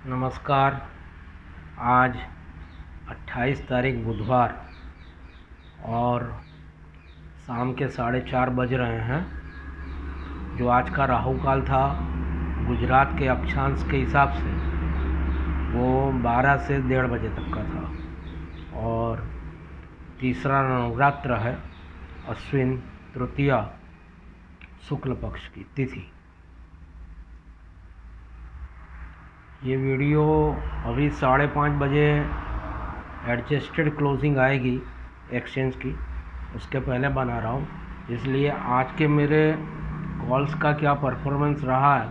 नमस्कार। आज 28 तारीख बुधवार और शाम के 4:30 बज रहे हैं। जो आज का राहु काल था गुजरात के अक्षांश के हिसाब से वो 12 से 1:30 बजे तक का था और तीसरा नवरात्र है अश्विन तृतीया शुक्ल पक्ष की तिथि। ये वीडियो अभी 5:30 बजे एडजस्टेड क्लोजिंग आएगी एक्सचेंज की, उसके पहले बना रहा हूँ, इसलिए आज के मेरे कॉल्स का क्या परफॉर्मेंस रहा है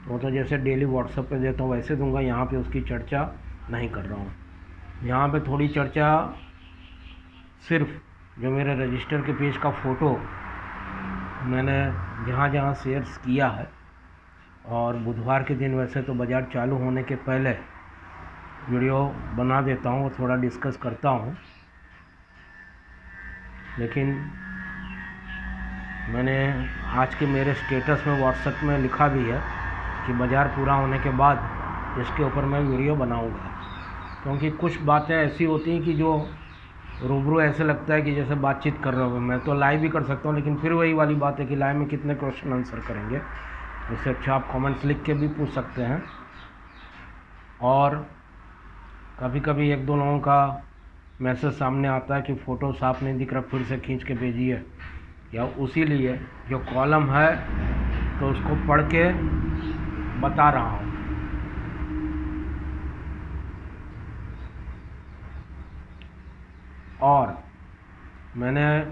वो तो जैसे डेली व्हाट्सएप पे देता हूँ वैसे दूंगा। यहाँ पे उसकी चर्चा नहीं कर रहा हूँ। यहाँ पे थोड़ी चर्चा सिर्फ जो मेरे रजिस्टर के पेज का फ़ोटो मैंने जहाँ जहाँ शेयर्स किया है और बुधवार के दिन वैसे तो बाज़ार चालू होने के पहले वीडियो बना देता हूँ और थोड़ा डिस्कस करता हूँ, लेकिन मैंने आज के मेरे स्टेटस में व्हाट्सएप में लिखा भी है कि बाज़ार पूरा होने के बाद इसके ऊपर मैं वीडियो बनाऊँगा, क्योंकि कुछ बातें ऐसी होती हैं कि जो रूबरू ऐसे लगता है कि जैसे बातचीत कर रहे हो। मैं तो लाइव भी कर सकता हूँ, लेकिन फिर वही वाली बात है कि लाइव में कितने क्वेश्चन आंसर करेंगे। इससे अच्छा आप कमेंट्स लिख के भी पूछ सकते हैं। और कभी कभी एक दो लोगों का मैसेज सामने आता है कि फ़ोटो साफ नहीं दिख रहा, फिर से खींच के भेजिए, या उसी लिए जो कॉलम है तो उसको पढ़ के बता रहा हूँ। और मैंने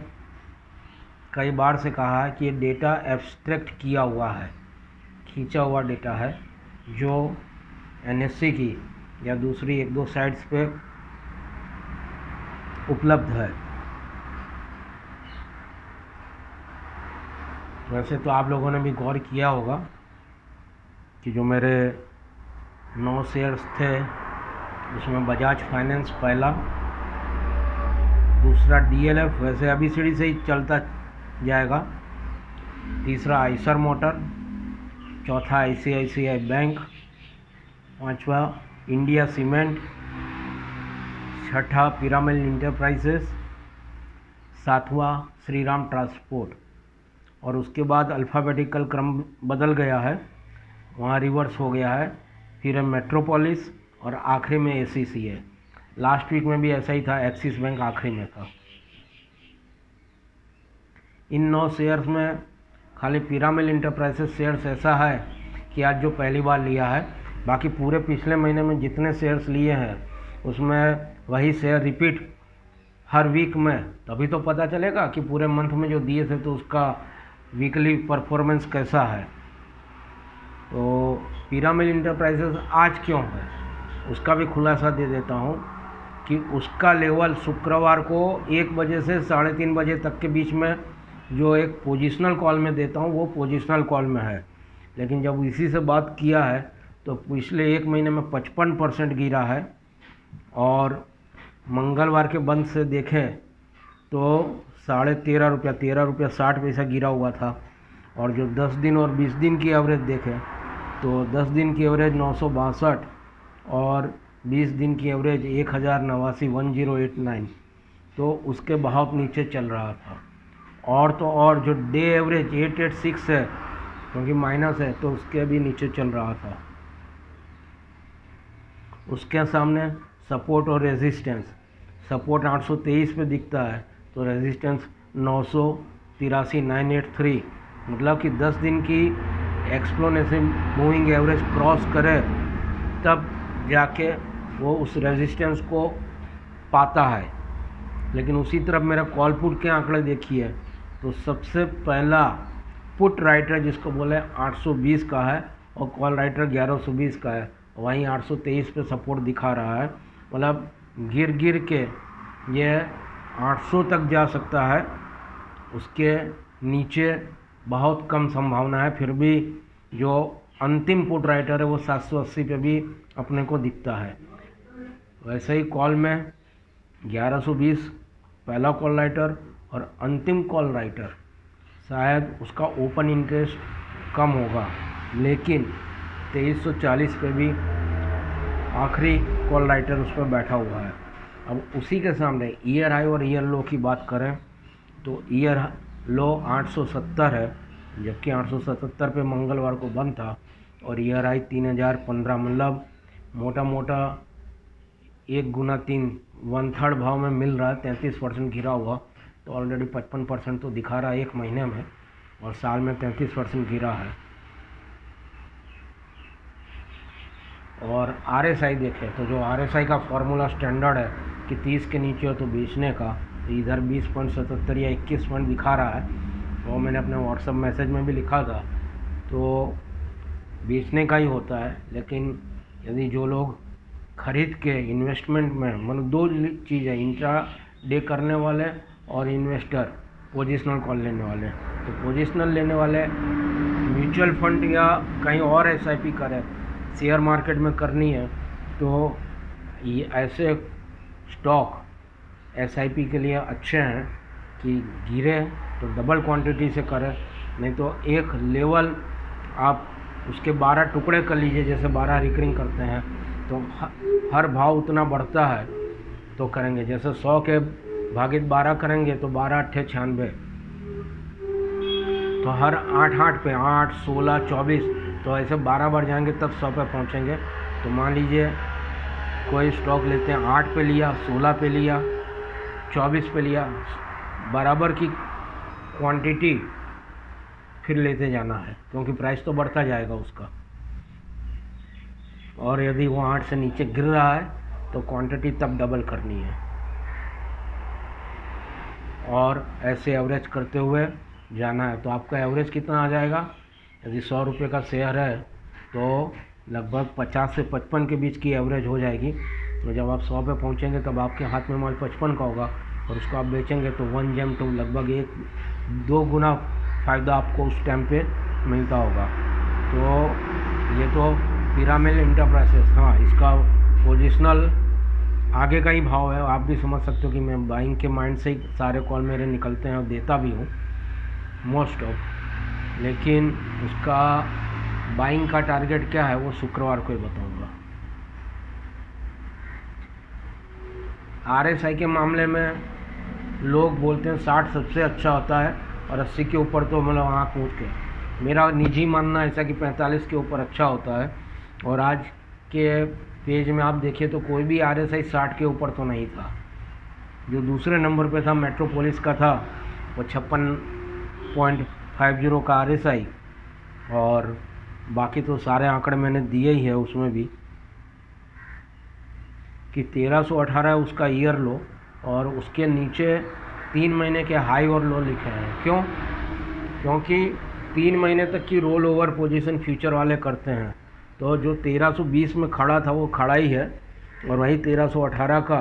कई बार से कहा है कि ये डेटा एब्स्ट्रैक्ट किया हुआ है, खींचा हुआ डेटा है जो एनएससी की या दूसरी एक दो साइट्स पे उपलब्ध है। वैसे तो आप लोगों ने भी गौर किया होगा कि जो मेरे 9 शेयर्स थे उसमें बजाज फाइनेंस पहला, दूसरा डीएलएफ वैसे अभी सीढ़ी से ही चलता जाएगा, तीसरा आइसर मोटर, चौथा आईसीआईसीआई बैंक, पांचवा इंडिया सीमेंट, छठा पिरामिड इंटरप्राइजेस, सातवां श्रीराम ट्रांसपोर्ट। और उसके बाद अल्फ़ाबेटिकल क्रम बदल गया है, वहाँ रिवर्स हो गया है, फिर है मेट्रोपोलिस और आखिरी में एसीसी है। लास्ट वीक में भी ऐसा ही था, एक्सिस बैंक आखिरी में था। इन 9 शेयर्स में खाली पिरामिड इंटरप्राइजेस शेयर्स ऐसा है कि आज जो पहली बार लिया है, बाकी पूरे पिछले महीने में जितने शेयर्स लिए हैं उसमें वही शेयर रिपीट हर वीक में, तभी तो पता चलेगा कि पूरे मंथ में जो दिए थे तो उसका वीकली परफॉर्मेंस कैसा है। तो पिरामिड इंटरप्राइजेस आज क्यों है उसका भी खुलासा दे देता हूँ कि उसका लेवल शुक्रवार को 1 बजे से 3:30 बजे तक के बीच में जो एक पोजिशनल कॉल में देता हूँ वो पोजिशनल कॉल में है, लेकिन जब इसी से बात किया है तो पिछले 1 महीने में 55% गिरा है। और मंगलवार के बंद से देखें तो 13.5 रुपया 13.60 रुपया गिरा हुआ था। और जो 10 दिन और 20 दिन की एवरेज देखें तो 10 दिन की एवरेज 962 और 20 दिन की एवरेज 1089, तो उसके बहुत नीचे चल रहा था। और तो और जो डे एवरेज 886 है, क्योंकि माइनस है तो उसके भी नीचे चल रहा था। उसके सामने सपोर्ट और रेजिस्टेंस, सपोर्ट 823 पे दिखता है तो रेजिस्टेंस 983 मतलब कि 10 दिन की एक्सप्लोनेशन मूविंग एवरेज क्रॉस करे तब जाके वो उस रेजिस्टेंस को पाता है। लेकिन उसी तरफ मेरा कॉल पुट के आंकड़े देखिए तो सबसे पहला पुट राइटर जिसको बोले 820 का है और कॉल राइटर 1120 का है, वहीं 823 पे सपोर्ट दिखा रहा है। मतलब गिर गिर के ये 800 तक जा सकता है, उसके नीचे बहुत कम संभावना है। फिर भी जो अंतिम पुट राइटर है वो 780 पे भी अपने को दिखता है। वैसे ही कॉल में 1120 पहला कॉल राइटर और अंतिम कॉल राइटर शायद उसका ओपन इंटरेस्ट कम होगा, लेकिन 2340 पे भी आखिरी कॉल राइटर उस पर बैठा हुआ है। अब उसी के सामने ईयर हाई और ईयर लो की बात करें तो ईयर लो 870 है, जबकि 877 पे मंगलवार को बंद था, और ईयर हाई 3015, मतलब मोटा मोटा 1 गुना 3 1/3 भाव में मिल रहा है। 33% गिरा हुआ, तो ऑलरेडी 55% तो दिखा रहा है एक महीने में, और साल में 33% गिरा है। और RSI देखें तो जो RSI का फॉर्मूला स्टैंडर्ड है कि 30 के नीचे हो तो बेचने का, तो इधर 20.77 या 21 पॉइंट दिखा रहा है, वो मैंने अपने व्हाट्सएप मैसेज में भी लिखा था। तो बेचने का ही होता है, लेकिन यदि जो लोग खरीद के इन्वेस्टमेंट में, मतलब दो चीज़ है, इंट्रा डे करने वाले और इन्वेस्टर पोजिशनल कॉल लेने वाले, तो पोजिशनल लेने वाले म्यूचुअल फंड या कहीं और SIP करें, शेयर मार्केट में करनी है तो ये ऐसे स्टॉक SIP के लिए अच्छे हैं कि गिरे तो डबल क्वांटिटी से करें, नहीं तो एक लेवल आप उसके 12 टुकड़े कर लीजिए, जैसे 12 रिकरिंग करते हैं, तो हर भाव उतना बढ़ता है तो करेंगे। जैसे 100 के भागित 12 करेंगे तो 12 8 96, तो हर 8 पे 8 16 24, तो ऐसे 12 बार जाएंगे तब 100 पे पहुँचेंगे। तो मान लीजिए कोई स्टॉक लेते हैं, 8 पे लिया, 16 पे लिया, 24 पे लिया, बराबर की क्वांटिटी फिर लेते जाना है, क्योंकि प्राइस तो बढ़ता जाएगा उसका। और यदि वो 8 से नीचे गिर रहा है तो क्वांटिटी तब डबल करनी है, और ऐसे एवरेज करते हुए जाना है। तो आपका एवरेज कितना आ जाएगा? यदि 100 रुपये का शेयर है तो लगभग 50 से 55 के बीच की एवरेज हो जाएगी। तो जब आप 100 पे पहुंचेंगे तब आपके हाथ में माल 55 का होगा, और उसको आप बेचेंगे तो 1 जेम टू लगभग 1-2 गुना फ़ायदा आपको उस टाइम पे मिलता होगा। तो ये तो पिरामिड इंटरप्राइजेस, हाँ, इसका पोजिशनल आगे का ही भाव है। आप भी समझ सकते हो कि मैं बाइंग के माइंड से ही सारे कॉल मेरे निकलते हैं और देता भी हूँ मोस्ट ऑफ, लेकिन उसका बाइंग का टारगेट क्या है वो शुक्रवार को ही बताऊँगा। RSI के मामले में लोग बोलते हैं 60 सबसे अच्छा होता है और 80 के ऊपर तो मतलब आँख मूंद के, मेरा निजी मानना ऐसा कि 45 के ऊपर अच्छा होता है। और आज के पेज में आप देखिए तो कोई भी RSI 60 के ऊपर तो नहीं था। जो दूसरे नंबर पे था मेट्रोपोलिस का था, वो 56.50 का RSI, और बाकी तो सारे आंकड़े मैंने दिए ही है उसमें भी कि 1318 उसका ईयर लो, और उसके नीचे 3 महीने के हाई और लो लिखे हैं। क्यों? क्योंकि 3 महीने तक की रोल ओवर पोजीशन फ्यूचर वाले करते हैं, तो जो 1320 में खड़ा था वो खड़ा ही है, और वही 1318 का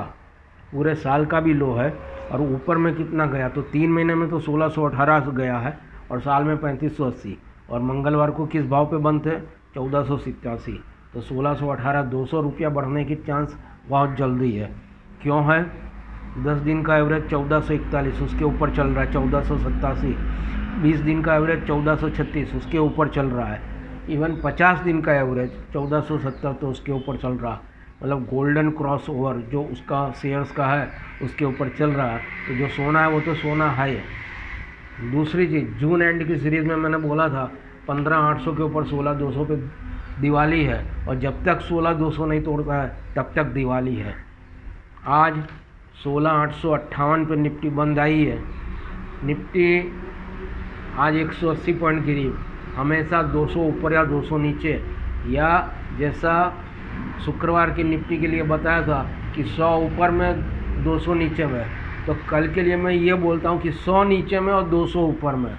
पूरे साल का भी लो है। और ऊपर में कितना गया, तो 3 महीने में तो 1618 गया है, और साल में 3580, और मंगलवार को किस भाव पे बंद थे? 1487, तो 1618 200 रुपया बढ़ने की चांस बहुत जल्दी है। क्यों है? 10 दिन का एवरेज 1441, उसके ऊपर चल रहा है 1487, 20 दिन का एवरेज 1436, उसके ऊपर चल रहा है, इवन 50 दिन का एवरेज 1470, तो उसके ऊपर चल रहा है। मतलब गोल्डन क्रॉस ओवर जो उसका शेयर्स का है उसके ऊपर चल रहा है। तो जो सोना है वो तो सोना है। दूसरी चीज़, जून एंड की सीरीज़ में मैंने बोला था 15,800 के ऊपर 16,200 पे दिवाली है, और जब तक 16,200 नहीं तोड़ता है तब तक दिवाली है। आज 16,858 पे निफ्टी बंद आई है। निफ्टी आज 180 पॉइंट गिरी। हमेशा 200 ऊपर या 200 नीचे, या जैसा शुक्रवार की निफ्टी के लिए बताया था कि 100 ऊपर में 200 नीचे में, तो कल के लिए मैं ये बोलता हूँ कि 100 नीचे में और 200 ऊपर में।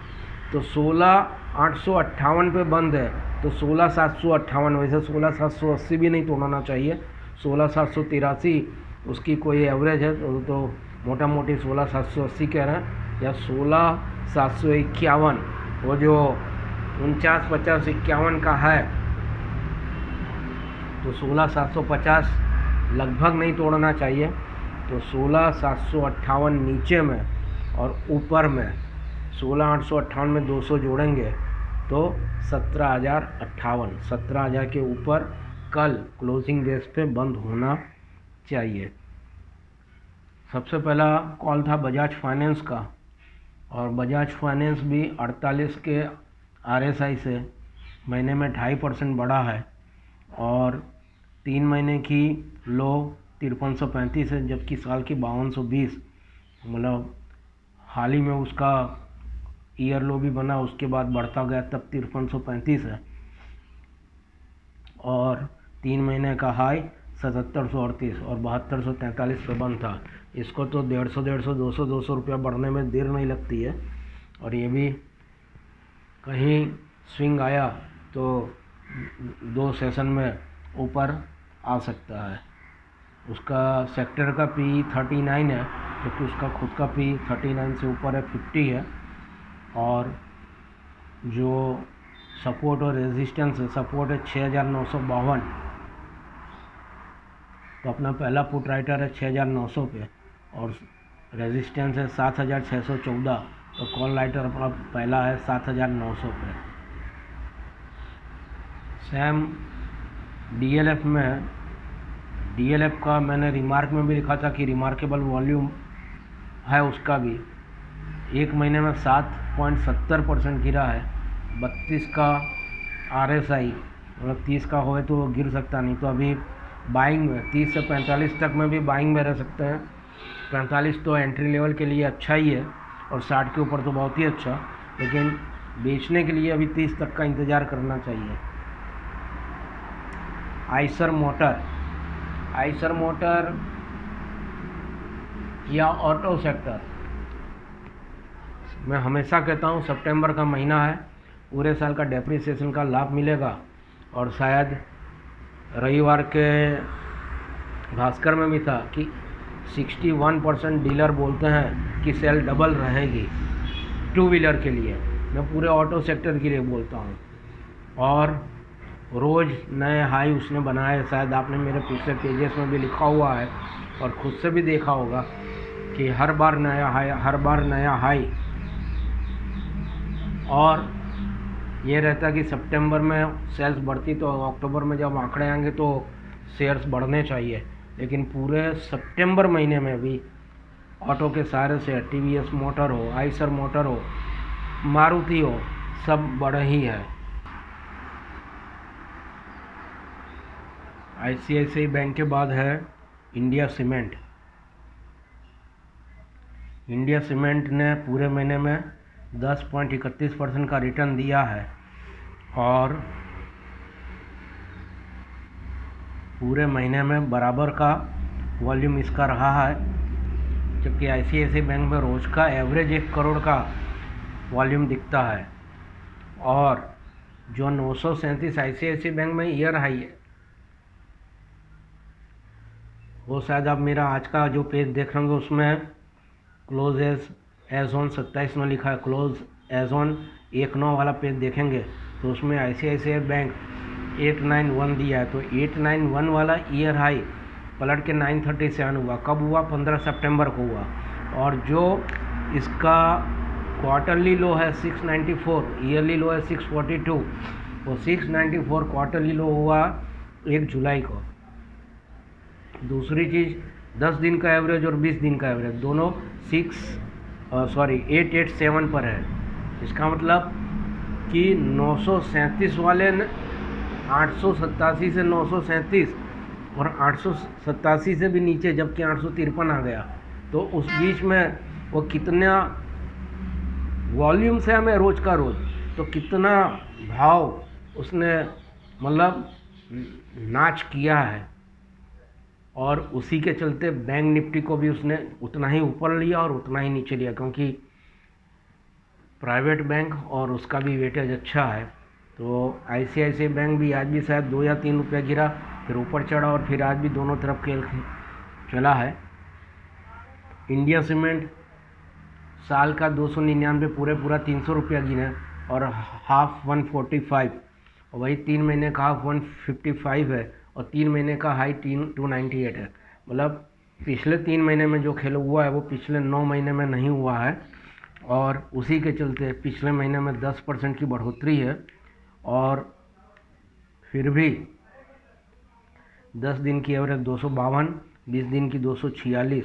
तो 16,858 पे बंद है, तो 16,758, वैसे 16,780 भी नहीं तोड़ना चाहिए, 16,783 उसकी कोई एवरेज है, तो मोटा मोटी 16,780 कह रहे हैं, या 16,751, वो जो 49, 50, 51 का है, तो 16,750 लगभग नहीं तोड़ना चाहिए। तो 16,758 नीचे में और ऊपर में 16,858 में 200 जोड़ेंगे तो 17,058, 17,000 के ऊपर कल क्लोजिंग डेज पे बंद होना चाहिए। सबसे पहला कॉल था बजाज फाइनेंस का, और बजाज फाइनेंस भी 48 के RSI से महीने में 2.5% बढ़ा है, और 3 महीने की लो 5335 है, जबकि साल की 5220, मतलब हाल ही में उसका ईयर लो भी बना, उसके बाद बढ़ता गया, तब 5335 है, और 3 महीने का हाई 7738 और 7243 पे बंद था। इसको तो 150 200 रुपया बढ़ने में देर नहीं लगती है, और ये भी कहीं स्विंग आया तो 2 सेशन में ऊपर आ सकता है। उसका सेक्टर का P 39 है, क्योंकि उसका खुद का P 39 से ऊपर है, 50 है, और जो सपोर्ट और रेजिस्टेंस है, सपोर्ट है 6952, तो अपना पहला पुट राइटर है 6900 पे, और रेजिस्टेंस है 7614, तो कॉल राइटर अपना पहला है 7900 पे। सेम DLF में, DLF का मैंने रिमार्क में भी लिखा था कि रिमार्केबल वॉल्यूम है उसका भी, एक महीने में 7.70% गिरा है। 32 का RSI, मतलब 30 का होए तो गिर सकता, नहीं तो अभी बाइंग में 30 से 45 तक में भी बाइंग में रह सकते हैं। 45 तो एंट्री लेवल के लिए अच्छा ही है, और 60 के ऊपर तो बहुत ही अच्छा, लेकिन बेचने के लिए अभी 30 तक का इंतज़ार करना चाहिए। आइसर मोटर या ऑटो सेक्टर, मैं हमेशा कहता हूँ सितंबर का महीना है, पूरे साल का डेप्रिसिएशन का लाभ मिलेगा, और शायद रविवार के भास्कर में भी था कि 61% डीलर बोलते हैं कि सेल डबल रहेगी 2 व्हीलर के लिए। मैं पूरे ऑटो सेक्टर के लिए बोलता हूँ, और रोज़ नए हाई उसने बनाए। शायद आपने मेरे पिछले पेजेस में भी लिखा हुआ है, और खुद से भी देखा होगा कि हर बार नया हाई, और ये रहता कि सितंबर में सेल्स बढ़ती तो अक्टूबर में जब आंकड़े आएंगे तो शेयर्स बढ़ने चाहिए, लेकिन पूरे सितंबर महीने में भी ऑटो के सारे शेयर, TVS मोटर हो, आइसर मोटर हो, मारुति हो, सब बढ़े ही है। ICICI बैंक के बाद है इंडिया सीमेंट। इंडिया सीमेंट ने पूरे महीने में 10.31% का रिटर्न दिया है, और पूरे महीने में बराबर का वॉल्यूम इसका रहा है, जबकि ICICI बैंक में रोज़ का एवरेज 1 करोड़ का वॉल्यूम दिखता है, और जो 937 ICICI बैंक में ईयर हाई है, वो शायद आप मेरा आज का जो पेज देख रहे होंगे उसमें क्लोज एज ऑन 27 में लिखा है, क्लोज एज ऑन 19 वाला पेज देखेंगे तो उसमें ICICI बैंक 891 दिया है। तो 891 वाला ईयर हाई पलट के 937 हुआ। कब हुआ? 15 सितंबर को हुआ। और जो इसका क्वार्टरली लो है 694, ईयरली लो है 642, वो 694 क्वार्टरली लो हुआ 1 जुलाई को। दूसरी चीज़ 10 दिन का एवरेज और 20 दिन का एवरेज दोनों 887 पर है। इसका मतलब कि 937 वाले 887 से 937 और 887 से भी नीचे, जबकि 853 आ गया। तो उस बीच में वो कितना वॉल्यूम से हमें रोज़ का रोज़, तो कितना भाव उसने मतलब नाच किया है। और उसी के चलते बैंक निफ्टी को भी उसने उतना ही ऊपर लिया और उतना ही नीचे लिया, क्योंकि प्राइवेट बैंक और उसका भी वेटेज अच्छा है। तो ICICI बैंक भी आज भी शायद 2 या 3 रुपये गिरा, फिर ऊपर चढ़ा, और फिर आज भी दोनों तरफ खेल चला है। इंडिया सीमेंट साल का 299 पूरा 300 रुपया गिना, और हाफ 145, और वही 3 महीने का हाफ 155 है, और 3 महीने का हाई 298 है। मतलब पिछले 3 महीने में जो खेल हुआ है वो पिछले 9 महीने में नहीं हुआ है, और उसी के चलते पिछले महीने में 10% की बढ़ोतरी है। और फिर भी 10 दिन की एवरेज 252, 20 दिन की 246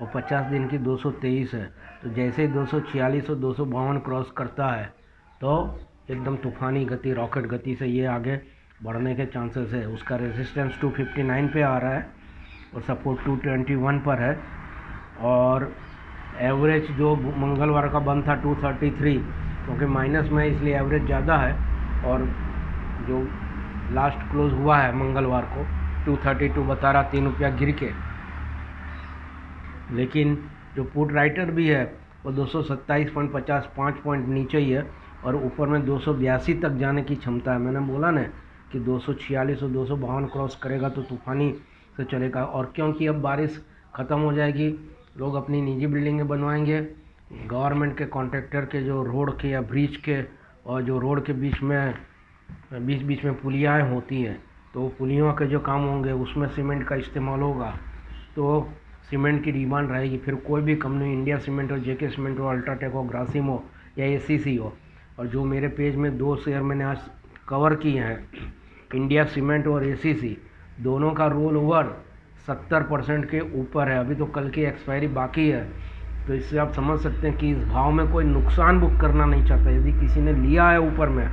और 50 दिन की 223 है। तो जैसे ही 246 और 252 क्रॉस करता है तो एकदम तूफ़ानी गति, रॉकेट गति से ये आगे बढ़ने के चांसेस है। उसका रेजिस्टेंस 259 पे आ रहा है और सपोर्ट 221 पर है। और एवरेज जो मंगलवार का बंद था 233, क्योंकि माइनस में इसलिए एवरेज ज़्यादा है। और जो लास्ट क्लोज हुआ है मंगलवार को 232 बता रहा, 3 रुपया गिर के। लेकिन जो पुट राइटर भी है वो 227.50, 5 पॉइंट नीचे ही है और ऊपर में 282 तक जाने की क्षमता है। मैंने बोला ना कि 246 और 252 क्रॉस करेगा तो तूफ़ानी से चलेगा। और क्योंकि अब बारिश ख़त्म हो जाएगी, लोग अपनी निजी बिल्डिंगें बनवाएंगे, गवर्नमेंट के कॉन्ट्रैक्टर के जो रोड के या ब्रिज के और जो रोड के बीच में पुलियाँ होती हैं, तो पुलियों के जो काम होंगे उसमें सीमेंट का इस्तेमाल होगा। तो सीमेंट की डिमांड रहेगी। फिर कोई भी कंपनी, इंडिया सीमेंट हो, जेके सीमेंट हो, अल्ट्राटेक हो, ग्रासिम हो या एसीसी हो। और जो मेरे पेज में 2 शेयर मैंने आज कवर किए हैं, इंडिया सीमेंट और एसीसी, दोनों का रोल ओवर 70% के ऊपर है। अभी तो कल की एक्सपायरी बाकी है। तो इससे आप समझ सकते हैं कि इस भाव में कोई नुकसान बुक करना नहीं चाहता। यदि किसी ने लिया है ऊपर में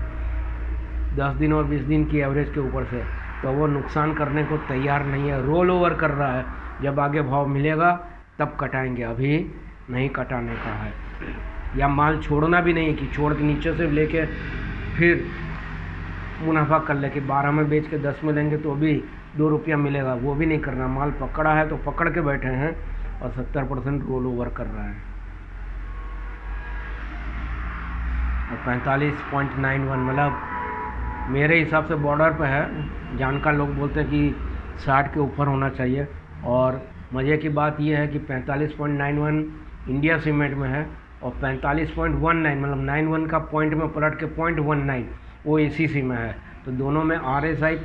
10 दिन और 20 दिन की एवरेज के ऊपर से, तो वो नुकसान करने को तैयार नहीं है, रोल ओवर कर रहा है। जब आगे भाव मिलेगा तब कटाएंगे, अभी नहीं कटाने का है। या माल छोड़ना भी नहीं है कि छोड़ के नीचे से लेके फिर मुनाफा कर ले कि 12 में बेच के 10 में लेंगे तो अभी 2 रुपया मिलेगा, वो भी नहीं करना। माल पकड़ा है तो पकड़ के बैठे हैं और 70% रोल ओवर कर रहा है। और 45.91 मतलब मेरे हिसाब से बॉर्डर पे है। जानकार लोग बोलते हैं कि 60 के ऊपर होना चाहिए। और मज़े की बात यह है कि 45.91 इंडिया सीमेंट में है और 45.19 मतलब 91 का पॉइंट में पलट के 0.19 वो एसीसी में है। तो दोनों में RSI